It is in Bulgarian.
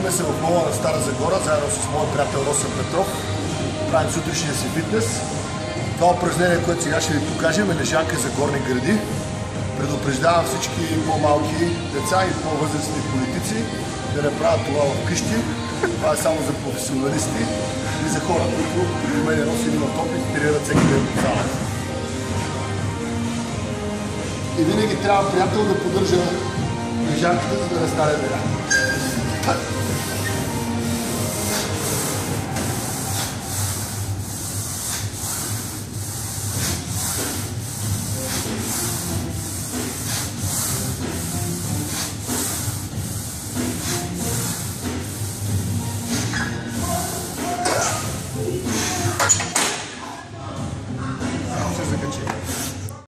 Днес съм в мола на Стара Загора, заедно с моят приятел Росен Петров. Правим сутрешния си фитнес. Това упражнение, което сега ще ви покажем, е лежанка за горни гради. Предупреждавам всички по-малки деца и по-възрастни политици да не правят това вкъщи. Това е само за професионалисти и за хора, които при мен Росен имат опит и тренират всеки ден в залата. И винаги трябва приятел да поддържа лежанката, за да не стане деля.